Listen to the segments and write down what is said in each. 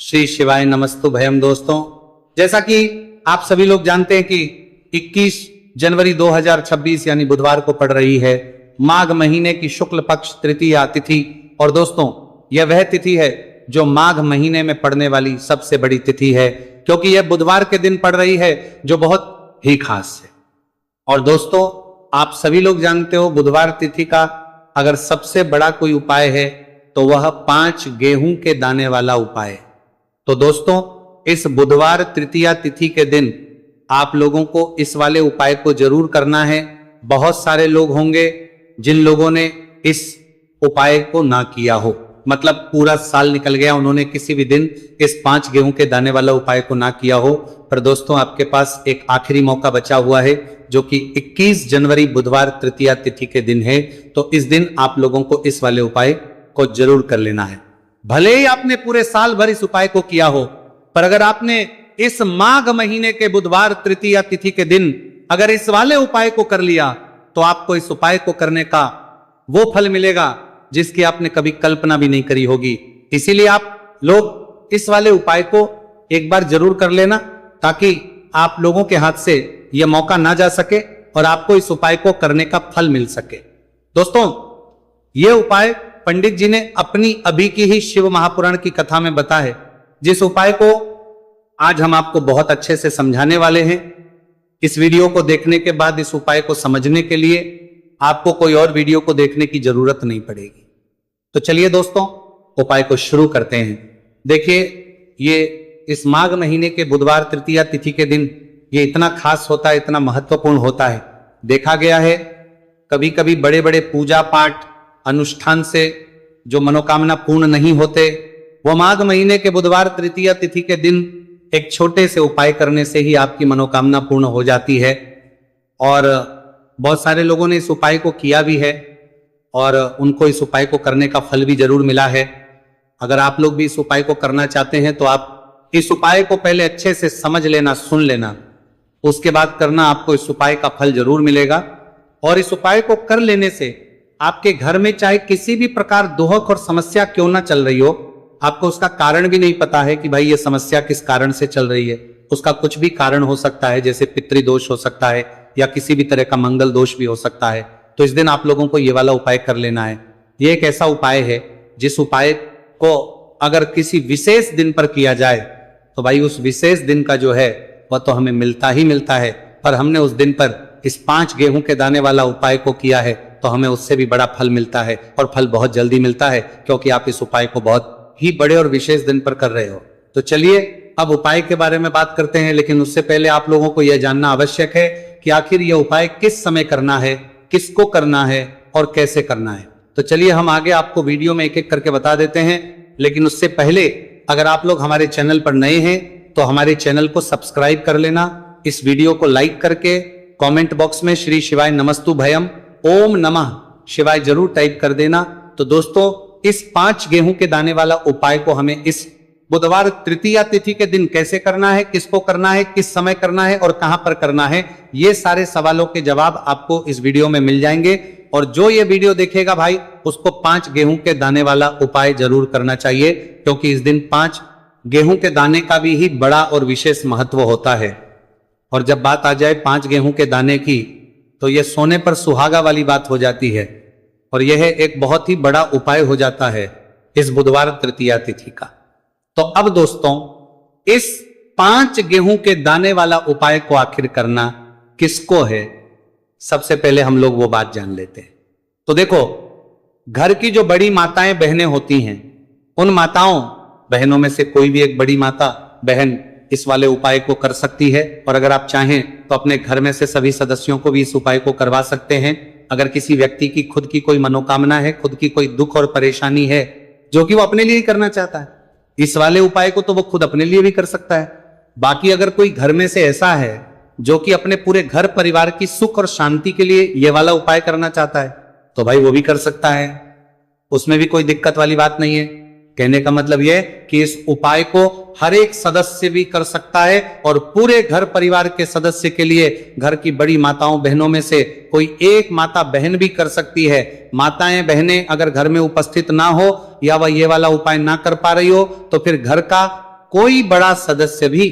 श्री शिवाय नमस्तु भयम। दोस्तों, जैसा कि आप सभी लोग जानते हैं कि 21 जनवरी 2026 यानी बुधवार को पड़ रही है माघ महीने की शुक्ल पक्ष तृतीया तिथि। और दोस्तों, यह वह तिथि है जो माघ महीने में पड़ने वाली सबसे बड़ी तिथि है, क्योंकि यह बुधवार के दिन पड़ रही है, जो बहुत ही खास है। और दोस्तों, आप सभी लोग जानते हो बुधवार तिथि का अगर सबसे बड़ा कोई उपाय है तो वह 5 गेहूं के दाने वाला उपाय है। तो दोस्तों, इस बुधवार तृतीया तिथि के दिन आप लोगों को इस वाले उपाय को जरूर करना है। बहुत सारे लोग होंगे जिन लोगों ने इस उपाय को ना किया हो, मतलब पूरा साल निकल गया, उन्होंने किसी भी दिन इस 5 गेहूं के दाने वाला उपाय को ना किया हो। पर दोस्तों, आपके पास एक आखिरी मौका बचा हुआ है, जो कि 21 जनवरी बुधवार तृतीया तिथि के दिन है। तो इस दिन आप लोगों को इस वाले उपाय को जरूर कर लेना है। भले ही आपने पूरे साल भर इस उपाय को किया हो, पर अगर आपने इस माघ महीने के बुधवार तृतीया तिथि के दिन अगर इस वाले उपाय को कर लिया तो आपको इस उपाय को करने का वो फल मिलेगा जिसकी आपने कभी कल्पना भी नहीं करी होगी। इसीलिए आप लोग इस वाले उपाय को एक बार जरूर कर लेना, ताकि आप लोगों के हाथ से यह मौका ना जा सके और आपको इस उपाय को करने का फल मिल सके। दोस्तों, यह उपाय पंडित जी ने अपनी अभी की ही शिव महापुराण की कथा में बताया है, जिस उपाय को आज हम आपको बहुत अच्छे से समझाने वाले हैं। इस वीडियो को देखने के बाद इस उपाय को समझने के लिए आपको कोई और वीडियो को देखने की जरूरत नहीं पड़ेगी। तो चलिए दोस्तों, उपाय को शुरू करते हैं। देखिए, ये इस माघ महीने के बुधवार तृतीया तिथि के दिन ये इतना खास होता है, इतना महत्वपूर्ण होता है। देखा गया है कभी कभी बड़े बड़े पूजा पाठ अनुष्ठान से जो मनोकामना पूर्ण नहीं होते, वो माघ महीने के बुधवार तृतीया तिथि के दिन एक छोटे से उपाय करने से ही आपकी मनोकामना पूर्ण हो जाती है। और बहुत सारे लोगों ने इस उपाय को किया भी है और उनको इस उपाय को करने का फल भी जरूर मिला है। अगर आप लोग भी इस उपाय को करना चाहते हैं तो आप इस उपाय को पहले अच्छे से समझ लेना, सुन लेना, उसके बाद करना, आपको इस उपाय का फल जरूर मिलेगा। और इस उपाय को कर लेने से आपके घर में चाहे किसी भी प्रकार दुहक और समस्या क्यों ना चल रही हो, आपको उसका कारण भी नहीं पता है कि भाई ये समस्या किस कारण से चल रही है, उसका कुछ भी कारण हो सकता है, जैसे पितृदोष हो सकता है या किसी भी तरह का मंगल दोष भी हो सकता है। तो इस दिन आप लोगों को ये वाला उपाय कर लेना है। ये एक ऐसा उपाय है जिस उपाय को अगर किसी विशेष दिन पर किया जाए तो भाई उस विशेष दिन का जो है वह तो हमें मिलता ही मिलता है। पर हमने उस दिन पर इस 5 गेहूं के दाने वाला उपाय को किया है तो हमें उससे भी बड़ा फल मिलता है, और फल बहुत जल्दी मिलता है, क्योंकि आप इस उपाय को बहुत ही बड़े और विशेष दिन पर कर रहे हो। तो चलिए अब उपाय के बारे में बात करते हैं, लेकिन उससे पहले आप लोगों को यह जानना आवश्यक है कि आखिर यह उपाय किस समय करना है, किसको करना है और कैसे करना है। तो चलिए हम आगे आपको वीडियो में एक एक करके बता देते हैं। लेकिन उससे पहले अगर आप लोग हमारे चैनल पर नए हैं तो हमारे चैनल को सब्सक्राइब कर लेना, इस वीडियो को लाइक करके कमेंट बॉक्स में श्री शिवाय नमस्तु भयम ओम नमः शिवाय जरूर टाइप कर देना। तो दोस्तों, इस 5 गेहूं के दाने वाला उपाय को हमें इस बुधवार तृतीया तिथि के दिन कैसे करना है, किसको करना है, किस समय करना है और कहां पर करना है, ये सारे सवालों के जवाब आपको इस वीडियो में मिल जाएंगे। और जो ये वीडियो देखेगा भाई, उसको 5 गेहूं के दाने वाला उपाय जरूर करना चाहिए, क्योंकि इस दिन 5 गेहूं के दाने का भी ही बड़ा और विशेष महत्व होता है। और जब बात आ जाए 5 गेहूं के दाने की, तो यह सोने पर सुहागा वाली बात हो जाती है, और यह एक बहुत ही बड़ा उपाय हो जाता है इस बुधवार तृतीया तिथि का। तो अब दोस्तों, इस 5 गेहूं के दाने वाला उपाय को आखिर करना किसको है, सबसे पहले हम लोग वो बात जान लेते हैं। तो देखो, घर की जो बड़ी माताएं बहनें होती हैं, उन माताओं बहनों में से कोई भी एक बड़ी माता बहन इस वाले उपाय को कर सकती है। और अगर आप चाहें तो अपने घर में से सभी सदस्यों को भी इस उपाय को करवा सकते हैं। अगर किसी व्यक्ति की खुद की कोई मनोकामना है, खुद की कोई दुख और परेशानी है जो कि वो अपने लिए करना चाहता है, इस वाले उपाय को तो वो खुद अपने लिए भी कर सकता है। बाकी अगर कोई घर में से ऐसा है जो कि अपने पूरे घर परिवार की सुख और शांति के लिए ये वाला उपाय करना चाहता है, तो भाई वो भी कर सकता है, उसमें भी कोई दिक्कत वाली बात नहीं है। कहने का मतलब यह कि इस उपाय को हर एक सदस्य भी कर सकता है, और पूरे घर परिवार के सदस्य के लिए घर की बड़ी माताओं बहनों में से कोई एक माता बहन भी कर सकती है। माताएं बहनें अगर घर में उपस्थित ना हो या वह ये वाला उपाय ना कर पा रही हो, तो फिर घर का कोई बड़ा सदस्य भी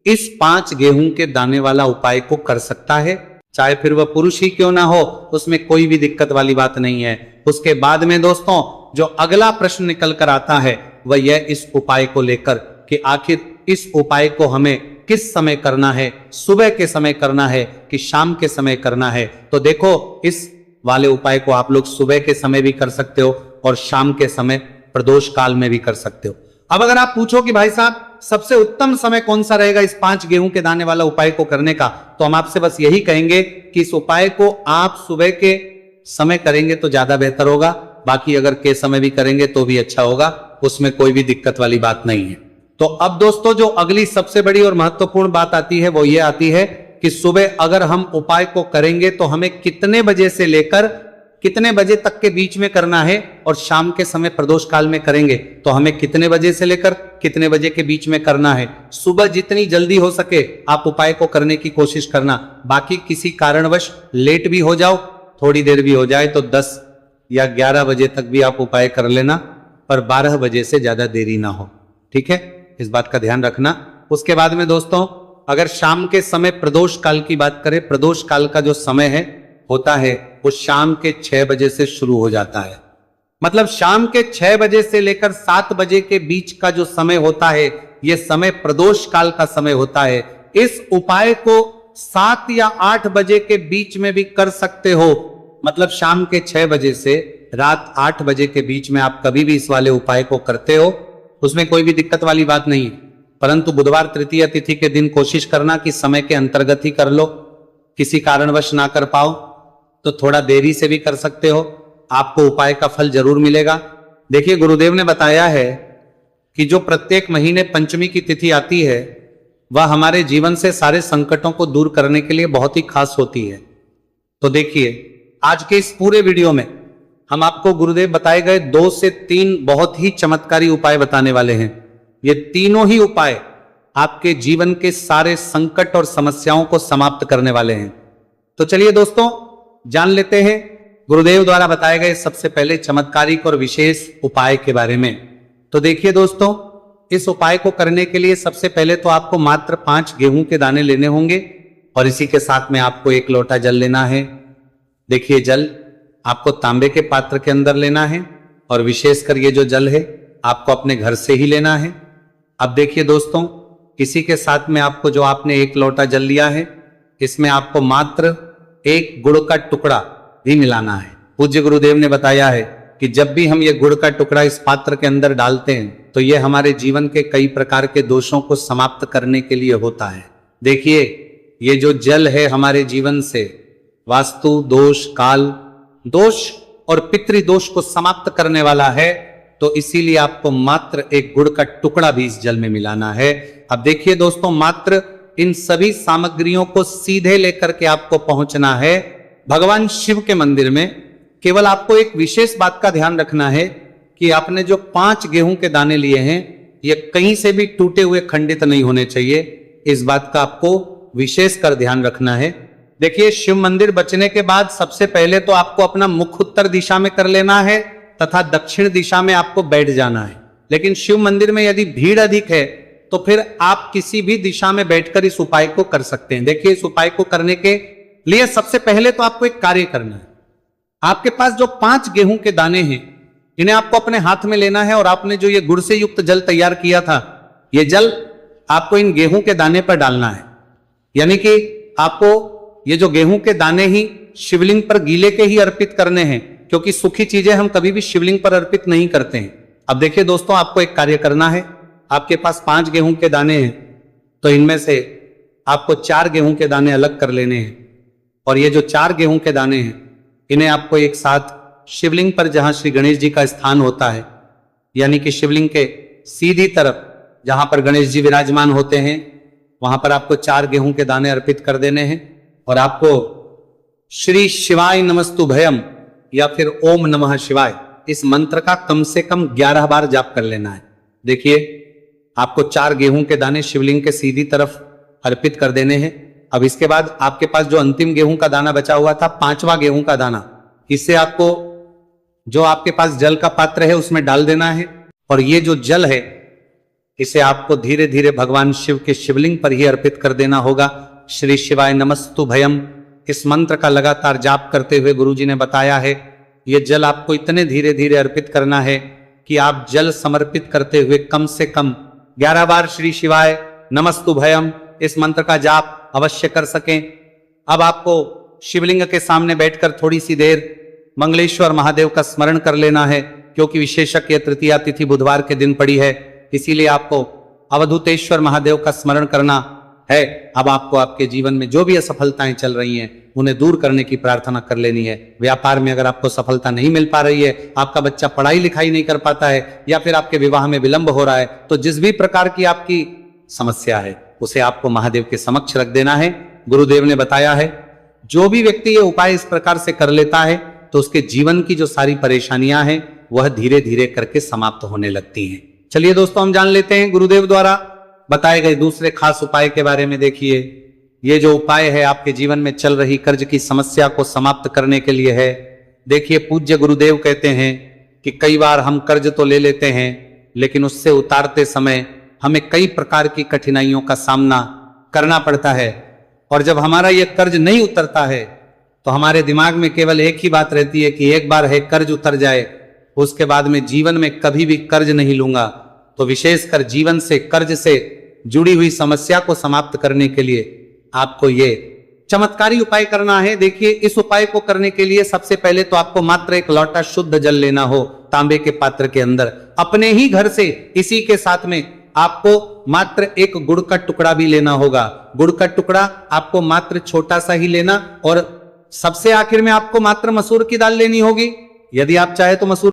इस 5 गेहूं के दाने वाला उपाय को कर सकता है, चाहे फिर वह पुरुष ही क्यों ना हो, उसमें कोई भी दिक्कत वाली बात नहीं है। उसके बाद में दोस्तों जो अगला प्रश्न निकल कर आता है वह यह इस उपाय को लेकर कि आखिर इस उपाय को हमें किस समय करना है, सुबह के समय करना है कि शाम के समय करना है। तो देखो, इस वाले उपाय को आप लोग सुबह के समय भी कर सकते हो और शाम के समय प्रदोष काल में भी कर सकते हो। अब अगर आप पूछो कि भाई साहब सबसे उत्तम समय कौन सा रहेगा इस 5 गेहूं के दाने वाला उपाय को करने का, तो हम आपसे बस यही कहेंगे कि इस उपाय को आप सुबह के समय करेंगे तो ज्यादा बेहतर होगा, बाकी अगर के समय भी करेंगे तो भी अच्छा होगा, उसमें कोई भी दिक्कत वाली बात नहीं है। तो अब दोस्तों जो अगली सबसे बड़ी और महत्वपूर्ण बात आती है वो ये आती है कि सुबह अगर हम उपाय को करेंगे तो हमें कितने बजे से लेकर कितने बजे तक के बीच में करना है, और शाम के समय प्रदोष काल में करेंगे तो हमें कितने बजे से लेकर कितने बजे के बीच में करना है। सुबह जितनी जल्दी हो सके आप उपाय को करने की कोशिश करना, बाकी किसी कारणवश लेट भी हो जाओ, थोड़ी देर भी हो जाए तो 10 या 11 बजे तक भी आप उपाय कर लेना, पर 12 बजे से ज्यादा देरी ना हो, ठीक है, इस बात का ध्यान रखना। उसके बाद में दोस्तों अगर शाम के समय प्रदोष काल की बात करें, प्रदोष काल का जो समय है होता है वो शाम के 6 बजे से शुरू हो जाता है। मतलब शाम के 6 बजे से लेकर 7 बजे के बीच का जो समय होता है यह समय प्रदोष काल का समय होता है। इस उपाय को 7 या 8 बजे के बीच में भी कर सकते हो, मतलब शाम के 6 बजे से रात 8 बजे के बीच में आप कभी भी इस वाले उपाय को करते हो, उसमें कोई भी दिक्कत वाली बात नहीं है। परंतु बुधवार तृतीया तिथि के दिन कोशिश करना कि समय के अंतर्गत ही कर लो, किसी कारणवश ना कर पाओ तो थोड़ा देरी से भी कर सकते हो, आपको उपाय का फल जरूर मिलेगा। देखिए गुरुदेव ने बताया है कि जो प्रत्येक महीने पंचमी की तिथि आती है वह हमारे जीवन से सारे संकटों को दूर करने के लिए बहुत ही खास होती है। तो देखिए आज के इस पूरे वीडियो में हम आपको गुरुदेव बताए गए 2 से 3 बहुत ही चमत्कारी उपाय बताने वाले हैं। ये तीनों ही उपाय आपके जीवन के सारे संकट और समस्याओं को समाप्त करने वाले हैं। तो चलिए दोस्तों जान लेते हैं गुरुदेव द्वारा बताए गए सबसे पहले चमत्कारिक और विशेष उपाय के बारे में। तो देखिए दोस्तों, इस उपाय को करने के लिए सबसे पहले तो आपको मात्र 5 गेहूं के दाने लेने होंगे और इसी के साथ में आपको 1 लोटा जल लेना है। देखिए जल आपको तांबे के पात्र के अंदर लेना है और विशेषकर ये जो जल है आपको अपने घर से ही लेना है। अब देखिए दोस्तों, इसी के साथ में आपको जो आपने 1 लोटा जल लिया है इसमें आपको मात्र 1 गुड़ का टुकड़ा भी मिलाना है। पूज्य गुरुदेव ने बताया है कि जब भी हम ये गुड़ का टुकड़ा इस पात्र के अंदर डालते हैं तो ये हमारे जीवन के कई प्रकार के दोषों को समाप्त करने के लिए होता है। देखिए ये जो जल है हमारे जीवन से वास्तु दोष, काल दोष और पितृ दोष को समाप्त करने वाला है, तो इसीलिए आपको मात्र 1 गुड़ का टुकड़ा भी इस जल में मिलाना है। अब देखिए दोस्तों, मात्र इन सभी सामग्रियों को सीधे लेकर के आपको पहुंचना है भगवान शिव के मंदिर में। केवल आपको एक विशेष बात का ध्यान रखना है कि आपने जो 5 गेहूं के दाने लिए हैं ये कहीं से भी टूटे हुए खंडित नहीं होने चाहिए, इस बात का आपको विशेष कर ध्यान रखना है। देखिए शिव मंदिर बचने के बाद सबसे पहले तो आपको अपना मुख उत्तर दिशा में कर लेना है तथा दक्षिण दिशा में आपको बैठ जाना है। लेकिन शिव मंदिर में यदि भीड़ अधिक है तो फिर आप किसी भी दिशा में बैठकर इस उपाय को कर सकते हैं। देखिए इस उपाय को करने के लिए सबसे पहले तो आपको एक कार्य करना है। आपके पास जो 5 गेहूं के दाने हैं इन्हें आपको अपने हाथ में लेना है और आपने जो ये गुड़ से युक्त जल तैयार किया था ये जल आपको इन गेहूं के दाने पर डालना है। यानी कि आपको ये जो गेहूं के दाने ही शिवलिंग पर गीले के ही अर्पित करने हैं, क्योंकि सूखी चीजें हम कभी भी शिवलिंग पर अर्पित नहीं करते हैं। अब देखिए दोस्तों, आपको एक कार्य करना है। आपके पास 5 गेहूं के दाने हैं तो इनमें से आपको 4 गेहूं के दाने अलग कर लेने हैं और ये जो 4 गेहूं के दाने हैं इन्हें आपको एक साथ शिवलिंग पर जहां श्री गणेश जी का स्थान होता है, यानी कि शिवलिंग के सीधी तरफ जहां पर गणेश जी विराजमान होते हैं वहां पर आपको 4 गेहूं के दाने अर्पित कर देने हैं और आपको श्री शिवाय नमस्तुभयम या फिर ओम नमः शिवाय इस मंत्र का कम से कम 11 बार जाप कर लेना है। देखिए आपको 4 गेहूं के दाने शिवलिंग के सीधी तरफ अर्पित कर देने हैं। अब इसके बाद आपके पास जो अंतिम गेहूं का दाना बचा हुआ था, 5वां गेहूं का दाना, इससे आपको जो आपके पास जल का पात्र है उसमें डाल देना है और ये जो जल है इसे आपको धीरे धीरे भगवान शिव के शिवलिंग पर ही अर्पित कर देना होगा। श्री शिवाय नमस्तु भयम इस मंत्र का लगातार जाप करते हुए गुरुजी ने बताया है। ये जल आपको इतने धीरे धीरे अर्पित करना है कि आप जल समर्पित करते हुए कम से कम 11 बार श्री शिवाय नमस्तु भयम इस मंत्र का जाप अवश्य कर सकें। अब आपको शिवलिंग के सामने बैठकर थोड़ी सी देर मंगलेश्वर महादेव का स्मरण कर लेना है, क्योंकि विशेषक ये तृतीया तिथि बुधवार के दिन पड़ी है, इसीलिए आपको अवधूतेश्वर महादेव का स्मरण करना है। अब आपको आपके जीवन में जो भी असफलताएं चल रही हैं उन्हें दूर करने की प्रार्थना कर लेनी है। व्यापार में अगर आपको सफलता नहीं मिल पा रही है, आपका बच्चा पढ़ाई लिखाई नहीं कर पाता है, या फिर आपके विवाह में विलंब हो रहा है, तो जिस भी प्रकार की आपकी समस्या है उसे आपको महादेव के समक्ष रख देना है। गुरुदेव ने बताया है जो भी व्यक्ति ये उपाय इस प्रकार से कर लेता है तो उसके जीवन की जो सारी परेशानियां हैं वह धीरे धीरे करके समाप्त होने लगती हैं। चलिए दोस्तों, हम जान लेते हैं गुरुदेव द्वारा बताए गए दूसरे खास उपाय के बारे में। देखिए, ये जो उपाय है आपके जीवन में चल रही कर्ज की समस्या को समाप्त करने के लिए है। देखिए, पूज्य गुरुदेव कहते हैं कि कई बार हम कर्ज तो ले लेते हैं, लेकिन उससे उतारते समय हमें कई प्रकार की कठिनाइयों का सामना करना पड़ता है। और जब हमारा यह कर्ज नहीं उतरता है तो हमारे दिमाग में केवल एक ही बात रहती है कि एक बार है कर्ज उतर जाए, उसके बाद में जीवन में कभी भी कर्ज नहीं लूंगा। तो विशेषकर जीवन से कर्ज से जुड़ी हुई समस्या को समाप्त करने के लिए आपको ये चमत्कारी उपाय करना है। देखिए, इस उपाय को करने के लिए सबसे पहले तो आपको मात्र एक लोटा शुद्ध जल लेना हो तांबे के पात्र के अंदर, अपने ही घर से। इसी के साथ में आपको मात्र एक गुड़ का टुकड़ा भी लेना होगा। गुड़ का टुकड़ा आपको मात्र छोटा सा ही लेना, और सबसे आखिर में आपको मात्र मसूर की दाल लेनी होगी। यदि आप चाहे तो मसूर